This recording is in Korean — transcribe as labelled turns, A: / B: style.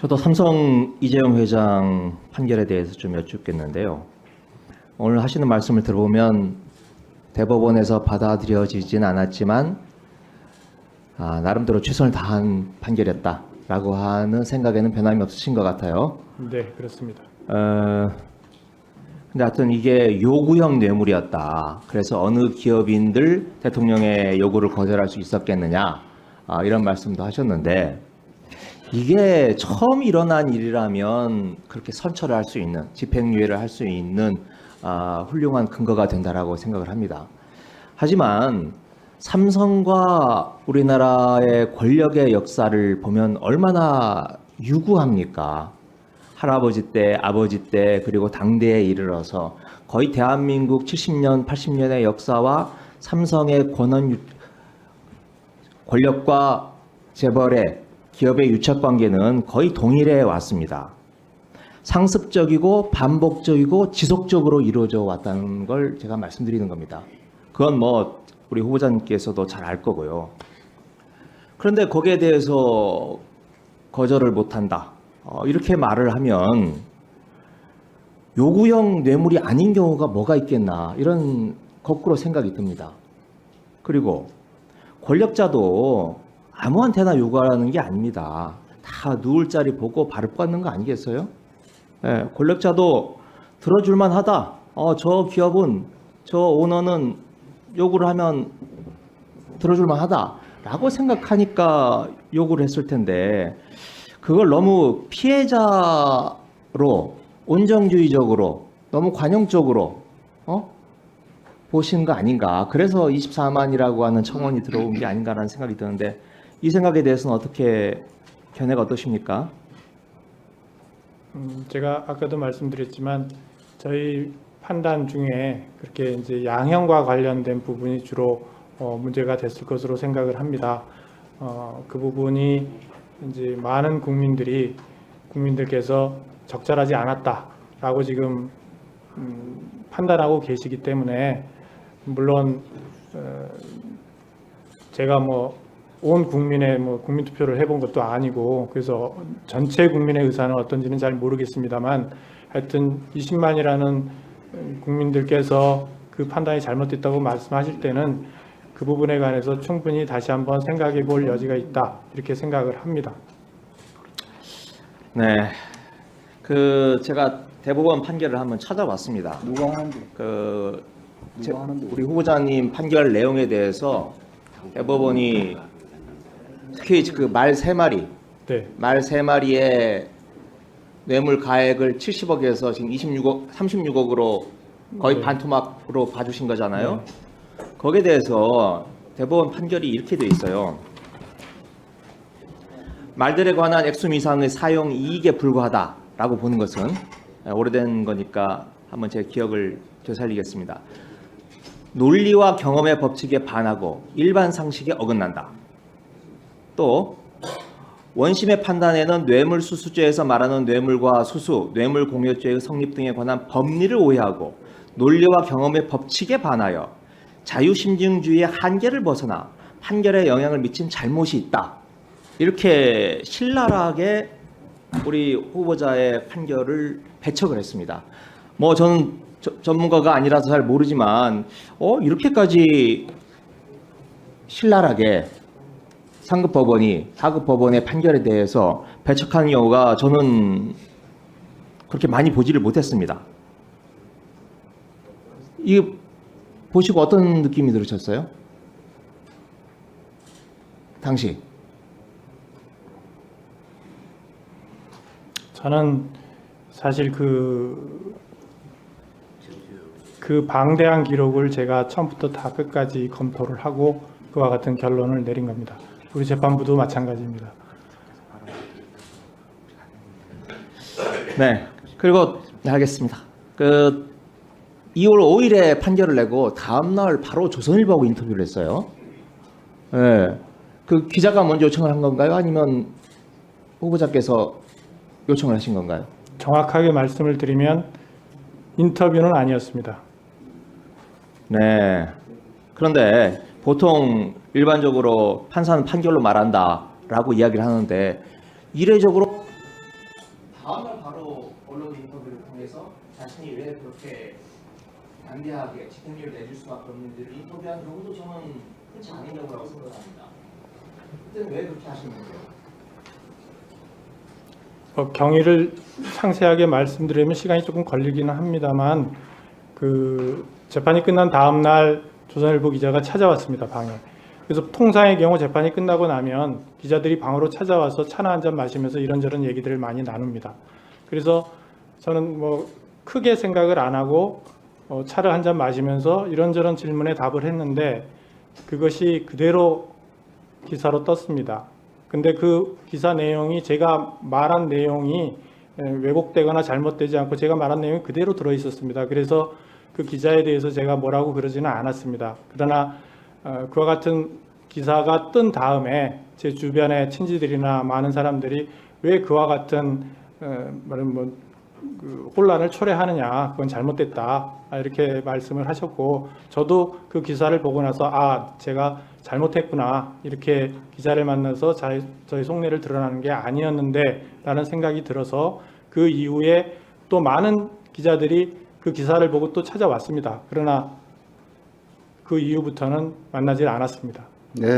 A: 저도 삼성 이재용 회장 판결에 대해서 좀 여쭙겠는데요. 오늘 하시는 말씀을 들어보면 대법원에서 받아들여지진 않았지만 나름대로 최선을 다한 판결이었다라고 하는 생각에는 변함이 없으신 것 같아요.
B: 네, 그렇습니다.
A: 근데 하여튼 이게 요구형 뇌물이었다. 그래서 어느 기업인들 대통령의 요구를 거절할 수 있었겠느냐, 이런 말씀도 하셨는데, 이게 처음 일어난 일이라면 그렇게 선처를 할 수 있는, 집행유예를 할 수 있는 훌륭한 근거가 된다라고 생각을 합니다. 하지만 삼성과 우리나라의 권력의 역사를 보면 얼마나 유구합니까? 할아버지 때, 아버지 때, 그리고 당대에 이르러서 거의 대한민국 70년, 80년의 역사와 삼성의 권력과 재벌의 기업의 유착관계는 거의 동일해 왔습니다. 상습적이고 반복적이고 지속적으로 이루어져 왔다는 걸 제가 말씀드리는 겁니다. 그건 뭐 우리 후보자님께서도 잘 알 거고요. 그런데 거기에 대해서 거절을 못한다, 이렇게 말을 하면 요구형 뇌물이 아닌 경우가 뭐가 있겠나, 이런 거꾸로 생각이 듭니다. 그리고 권력자도 아무한테나 요구하라는 게 아닙니다. 다 누울 자리 보고 발을 뻗는 거 아니겠어요? 네, 권력자도 들어줄만 하다. 저 기업은, 저 오너는 요구를 하면 들어줄만 하다 라고 생각하니까 요구를 했을 텐데, 그걸 너무 피해자로, 온정주의적으로, 너무 관용적으로 보신 거 아닌가. 그래서 24만이라고 하는 청원이 들어온 게 아닌가라는 생각이 드는데, 이 생각에 대해서는 어떻게 견해가 어떠십니까?
B: 제가 아까도 말씀드렸지만 저희 판단 중에 그렇게 이제 양형과 관련된 부분이 주로 문제가 됐을 것으로 생각을 합니다. 그 부분이 이제 많은 국민들께서 적절하지 않았다라고 지금 판단하고 계시기 때문에, 물론 제가 온 국민의 국민 투표를 해본 것도 아니고, 그래서 전체 국민의 의사는 어떤지는 잘 모르겠습니다만, 하여튼 20만이라는 국민들께서 그 판단이 잘못됐다고 말씀하실 때는 그 부분에 관해서 충분히 다시 한번 생각해 볼 여지가 있다, 이렇게 생각을 합니다.
A: 네, 제가 대법원 판결을 한번 찾아봤습니다.
C: 누가 하는데?
A: 우리 후보자님 판결 내용에 대해서 대법원이 특히 그 말 3마리,
B: 네,
A: 말 3마리의 뇌물 가액을 70억에서 지금 36억으로 거의
B: 네.
A: 반토막으로 봐주신 거잖아요. 거기에 대해서 대법원 판결이 이렇게 돼 있어요. 말들에 관한 액수 이상의 사용 이익에 불과하다라고 보는 것은, 오래된 거니까 한번 제 기억을 되살리겠습니다. 논리와 경험의 법칙에 반하고 일반 상식에 어긋난다. 또 원심의 판단에는 뇌물수수죄에서 말하는 뇌물과 수수, 뇌물공여죄의 성립 등에 관한 법리를 오해하고 논리와 경험의 법칙에 반하여 자유심증주의의 한계를 벗어나 판결에 영향을 미친 잘못이 있다. 이렇게 신랄하게 우리 후보자의 판결을 배척을 했습니다. 저는 전문가가 아니라서 잘 모르지만 이렇게까지 신랄하게 상급 법원이 하급 법원의 판결에 대해서 배척하는 경우가 저는 그렇게 많이 보지를 못했습니다. 이 보시고 어떤 느낌이 들으셨어요? 당시?
B: 저는 사실 그 방대한 기록을 제가 처음부터 다 끝까지 검토를 하고 그와 같은 결론을 내린 겁니다. 우리 재판부도 마찬가지입니다.
A: 네. 그리고 알겠습니다. 2월 5일에 판결을 내고 다음날 바로 조선일보하고 인터뷰를 했어요. 네. 그 기자가 먼저 요청을 한 건가요? 아니면 후보자께서 요청을 하신 건가요?
B: 정확하게 말씀을 드리면 인터뷰는 아니었습니다.
A: 네. 그런데 보통 일반적으로 판사는 판결로 말한다라고 이야기를 하는데, 이례적으로 다음날 바로 언론 인터뷰를 통해서 자신이 왜 그렇게 담대하게 집행유예를 내줄 수밖에 없는지를 인터뷰한 경우도 저는 흔치 않은 경우라고 생각합니다. 그때는 왜 그렇게 하시는 거예요?
B: 경위를 상세하게 말씀드리면 시간이 조금 걸리기는 합니다만 그 재판이 끝난 다음 날 조선일보 기자가 찾아왔습니다, 방에. 그래서 통상의 경우 재판이 끝나고 나면 기자들이 방으로 찾아와서 차나 한 잔 마시면서 이런저런 얘기들을 많이 나눕니다. 그래서 저는 뭐 크게 생각을 안 하고 차를 한 잔 마시면서 이런저런 질문에 답을 했는데 그것이 그대로 기사로 떴습니다. 근데 그 기사 내용이 제가 말한 내용이 왜곡되거나 잘못되지 않고 제가 말한 내용이 그대로 들어 있었습니다. 그래서 그 기자에 대해서 제가 뭐라고 그러지는 않았습니다. 그러나 그와 같은 기사가 뜬 다음에 제 주변의 친지들이나 많은 사람들이 왜 그와 같은 그 혼란을 초래하느냐, 그건 잘못됐다, 이렇게 말씀을 하셨고, 저도 그 기사를 보고 나서 제가 잘못했구나, 이렇게 기자를 만나서 저의 속내를 드러나는 게 아니었는데 라는 생각이 들어서 그 이후에 또 많은 기자들이 그 기사를 보고 또 찾아왔습니다. 그러나 그 이후부터는 만나질 않았습니다.
C: 네.